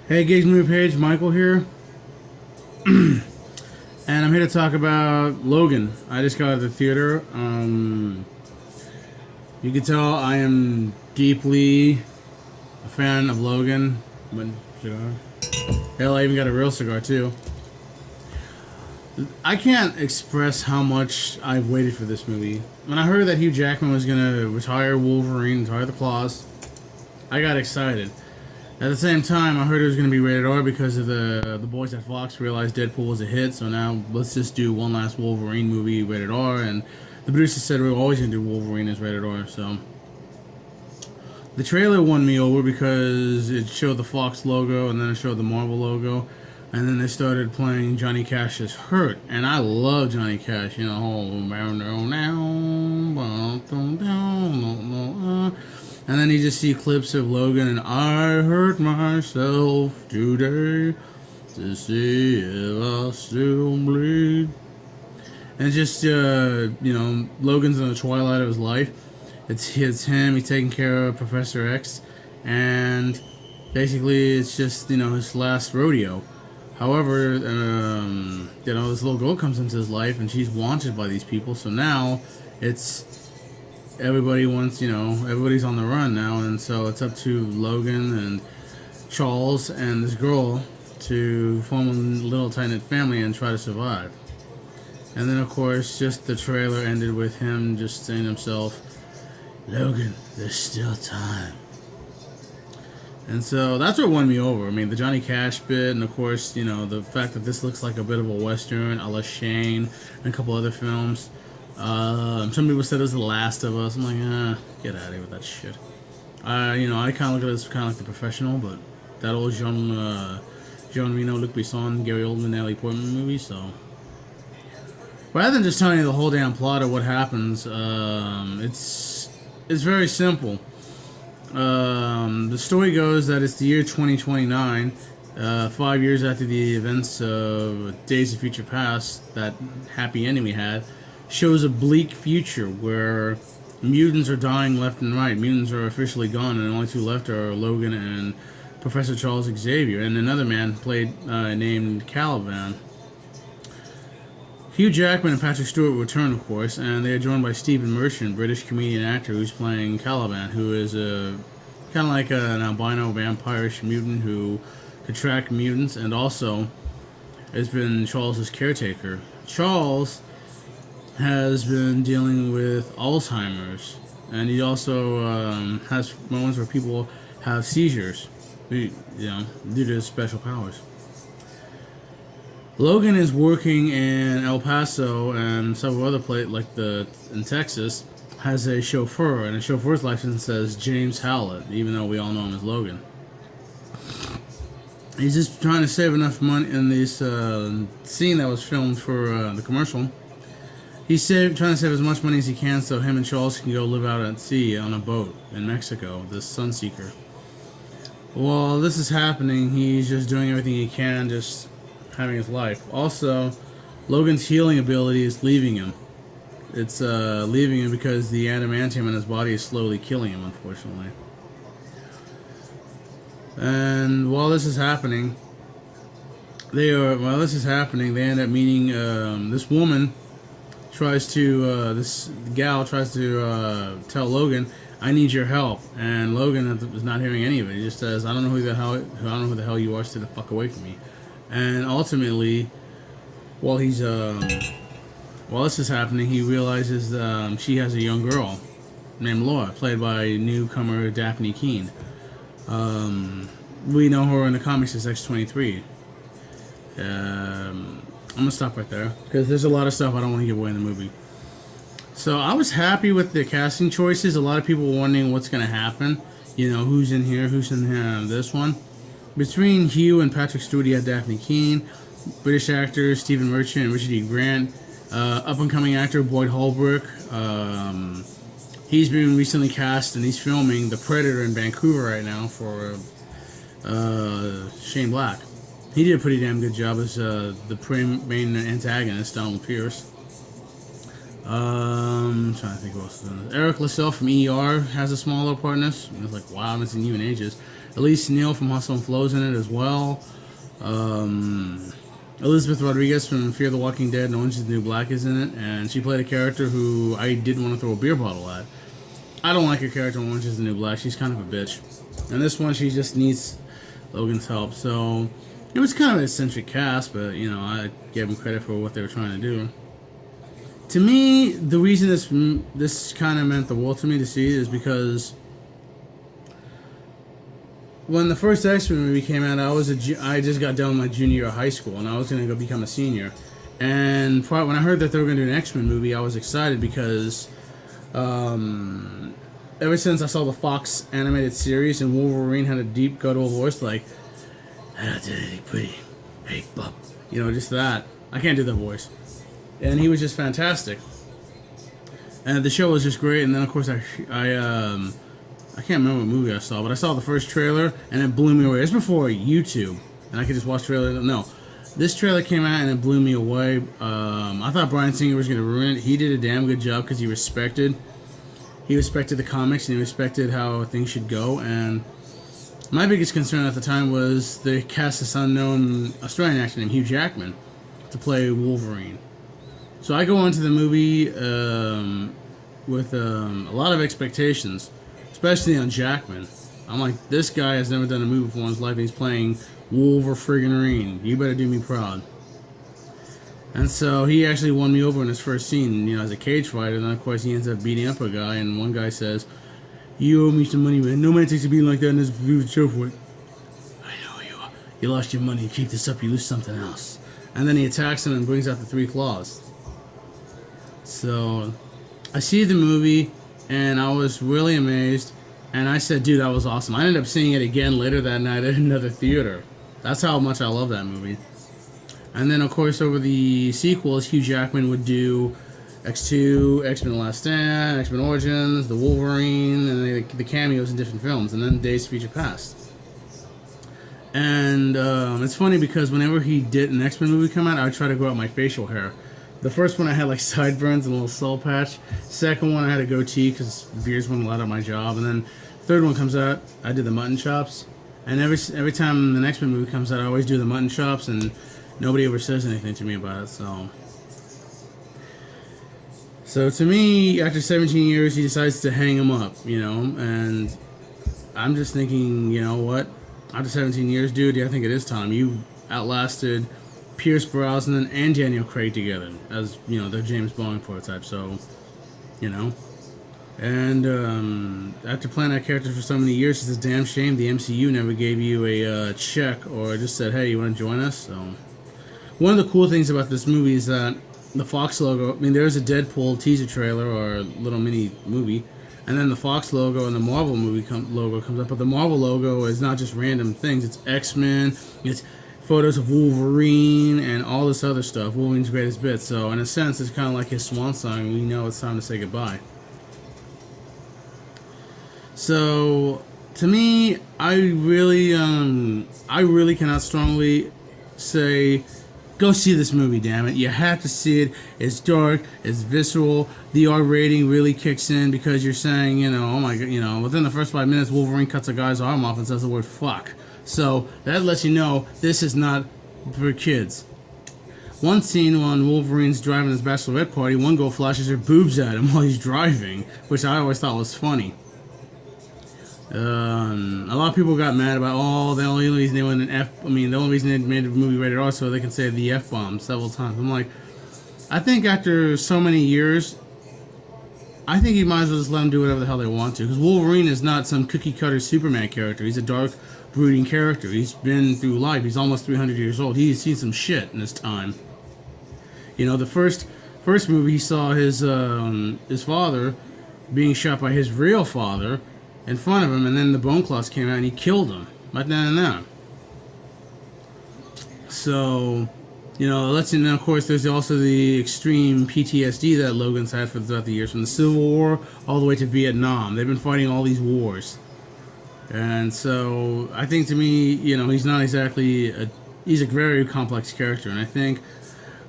Hey, Gigs Moviepage, Michael here, and I'm here to talk about Logan. I just got out of the theater. You can tell I am deeply a fan of Logan. When cigar, hell, I even got a real cigar too. I can't express how much I've waited for this movie. When I heard that Hugh Jackman was gonna retire Wolverine, retire the claws, I got excited. At the same time, I heard it was going to be rated R because of the boys at Fox realized Deadpool was a hit. So now let's just do one last Wolverine movie rated R. And the producer said we're always going to do Wolverine as rated R. So the trailer won me over because it showed the Fox logo and then it showed the Marvel logo. And then they started playing Johnny Cash's Hurt. And I love Johnny Cash. You know, and then you just see clips of Logan and I hurt myself today to see if I still bleed. And just, Logan's in the twilight of his life. It's him, he's taking care of Professor X. And basically it's just, his last rodeo. However, this little girl comes into his life and she's wanted by these people. So now it's... everybody's on the run now, and so it's up to Logan and Charles and this girl to form a little tight-knit family and try to survive. And then, of course, just the trailer ended with him just saying to himself, Logan, there's still time. And so that's what won me over. I mean, the Johnny Cash bit, and of course, the fact that this looks like a bit of a Western, a la Shane, and a couple other films. Some people said it was The Last of Us. I'm like, get out of here with that shit. I kind of look at it as kind of like The Professional, but that old Jean Reno, Luc Besson, Gary Oldman, Natalie Portman movie. So rather than just telling you the whole damn plot of what happens, it's very simple. The story goes that it's the year 2029, 5 years after the events of Days of Future Past, that happy ending we had. Shows a bleak future where mutants are dying left and right. Mutants are officially gone, and the only two left are Logan and Professor Charles Xavier, and another man named Caliban. Hugh Jackman and Patrick Stewart return, of course, and they are joined by Stephen Merchant, British comedian actor who's playing Caliban, who is kind of like an albino vampirish mutant who could track mutants, and also has been Charles's caretaker. Charles has been dealing with Alzheimer's, and he also has moments where people have seizures, due to his special powers. Logan is working in El Paso and several other places, like in Texas, has a chauffeur, and a chauffeur's license says James Howlett, even though we all know him as Logan. He's just trying to save enough money in this scene that was filmed for the commercial. He's trying to save as much money as he can so him and Charles can go live out at sea on a boat in Mexico, the Sunseeker. While this is happening, he's just doing everything he can, just having his life. Also, Logan's healing ability is leaving him. It's leaving him because the adamantium in his body is slowly killing him, unfortunately. And while this is happening, they end up meeting this woman. This gal tries to tell Logan, I need your help, and Logan is not hearing any of it. He just says, I don't know who the hell you are, stay the fuck away from me. And ultimately, while this is happening, he realizes she has a young girl named Laura, played by newcomer Daphne Keane. We know her in the comics as X-23. I'm going to stop right there, because there's a lot of stuff I don't want to give away in the movie. So I was happy with the casting choices. A lot of people were wondering what's going to happen. Who's in here, who's in this one. Between Hugh and Patrick Stewart, you had Daphne Keane, British actors Stephen Merchant and Richard E. Grant, up-and-coming actor Boyd Holbrook. He's been recently cast, and he's filming The Predator in Vancouver right now for Shane Black. He did a pretty damn good job as the main antagonist, Donald Pierce. Trying to think what else is in this. Eric LaSalle from ER has a smaller part in this. It's like, wow, I haven't seen you in ages. Elise Neal from Hustle and Flow's in it as well. Elizabeth Rodriguez from Fear the Walking Dead and Orange is the New Black is in it, and she played a character who I didn't want to throw a beer bottle at. I don't like her character in Orange is the New Black. She's kind of a bitch. And this one, she just needs Logan's help. So it was kind of an eccentric cast, but you know, I gave them credit for what they were trying to do. To me, the reason this kind of meant the world to me to see is because when the first X-Men movie came out, I just got done with my junior year of high school, and I was gonna go become a senior. And when I heard that they were gonna do an X-Men movie, I was excited because ever since I saw the Fox animated series and Wolverine had a deep guttural voice like, "I don't do anything pretty, hey bub," you know, just that. I can't do that voice, and he was just fantastic. And the show was just great. And then of course I can't remember what movie I saw, but I saw the first trailer and it blew me away. It's before YouTube, and I could just watch trailers. No, this trailer came out and it blew me away. I thought Bryan Singer was going to ruin it. He did a damn good job because he respected the comics and he respected how things should go. And my biggest concern at the time was they cast this unknown Australian actor named Hugh Jackman to play Wolverine. So I go into the movie with a lot of expectations, especially on Jackman. I'm like, this guy has never done a movie before in his life, and he's playing Wolverine. You better do me proud. And so he actually won me over in his first scene, you know, as a cage fighter. And then of course he ends up beating up a guy, and one guy says, "You owe me some money, man. No man takes a beating like that in this show for it." "I know you lost your money. You keep this up, you lose something else." And then he attacks him and brings out the 3 claws. So I see the movie, and I was really amazed, and I said, dude, that was awesome. I ended up seeing it again later that night at another theater. That's how much I love that movie. And then, of course, over the sequels, Hugh Jackman would do X2, X-Men The Last Stand, X-Men Origins, The Wolverine, and the cameos in different films, and then Days of Future Past. And it's funny because whenever he did an X-Men movie come out, I would try to grow out my facial hair. The first one I had like sideburns and a little soul patch. Second one I had a goatee because beards wouldn't let out my job. And then third one comes out, I did the mutton chops. And every time the next movie comes out, I always do the mutton chops, and nobody ever says anything to me about it. So to me, after 17 years, he decides to hang him up, you know. And I'm just thinking, you know what? After 17 years, dude, I think it is time. You outlasted Pierce Brosnan and Daniel Craig together as, you know, the James Bond prototype. So, you know, and after playing that character for so many years, it's a damn shame the MCU never gave you a check or just said, "Hey, you want to join us?" So, one of the cool things about this movie is that the Fox logo. I mean, there's a Deadpool teaser trailer or a little mini movie, and then the Fox logo and the Marvel movie logo comes up. But the Marvel logo is not just random things. It's X-Men. It's photos of Wolverine and all this other stuff, Wolverine's greatest bits. So in a sense, it's kind of like his swan song. We know it's time to say goodbye. So to me, I really cannot strongly say, go see this movie, damn it. You have to see it. It's dark, it's visceral. The R rating really kicks in because you're saying, you know, oh my god, you know, within the first 5 minutes, Wolverine cuts a guy's arm off and says the word fuck. So that lets you know this is not for kids. One scene when Wolverine's driving his bachelorette party, one girl flashes her boobs at him while he's driving, which I always thought was funny. A lot of people got mad about, oh, the only reason they went the only reason they made the movie rated R so they can say the F-bomb several times. I'm like, I think after so many years, I think you might as well just let them do whatever the hell they want to. Because Wolverine is not some cookie-cutter Superman character. He's a dark, brooding character. He's been through life. He's almost 300 years old. He's seen some shit in his time. You know, the first movie, he saw his father being shot by his real father in front of him, and then the bone clots came out and he killed him right then and there. So, you know, let's see. And then of course there's also the extreme PTSD that Logan's had throughout the years, from the Civil War all the way to Vietnam. They've been fighting all these wars, and so I think, to me, you know, he's not exactly he's a very complex character, and I think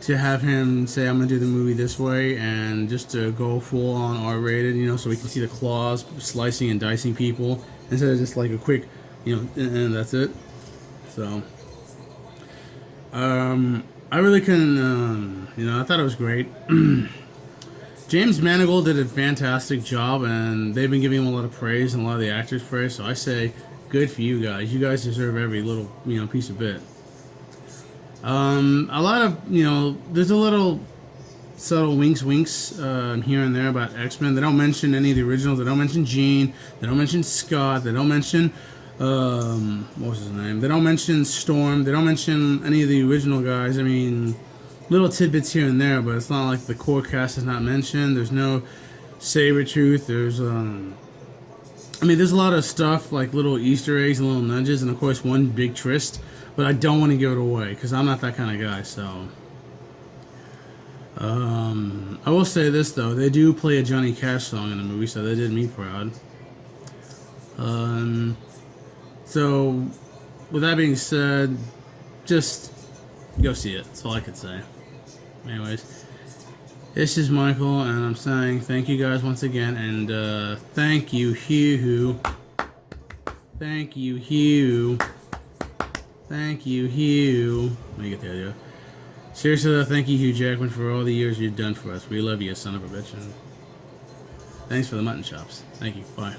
to have him say, I'm gonna do the movie this way, and just to go full on R-rated, you know, so we can see the claws slicing and dicing people instead of just like a quick, you know, and that's it. So, I really couldn't, you know, I thought it was great. James Mangold did a fantastic job, and they've been giving him a lot of praise and a lot of the actors praise. So I say, good for you guys. You guys deserve every little, you know, piece of bit. A lot of, you know, there's a little subtle winks here and there about X-Men. They don't mention any of the originals. They don't mention Jean. They don't mention Scott. They don't mention, what was his name? They don't mention Storm. They don't mention any of the original guys. I mean, little tidbits here and there, but it's not like the core cast is not mentioned. There's no Sabretooth. There's, I mean, there's a lot of stuff, like little Easter eggs and little nudges, and of course one big twist, but I don't want to give it away, because I'm not that kind of guy, so. I will say this, though. They do play a Johnny Cash song in the movie, so they did me proud. So, with that being said, just go see it. That's all I could say. Anyways, this is Michael, and I'm saying thank you guys once again, and thank you, Hugh. Thank you, Hugh. Thank you, Hugh. Let me get the idea. Seriously, though, thank you, Hugh Jackman, for all the years you've done for us. We love you, son of a bitch. And thanks for the mutton chops. Thank you. Bye.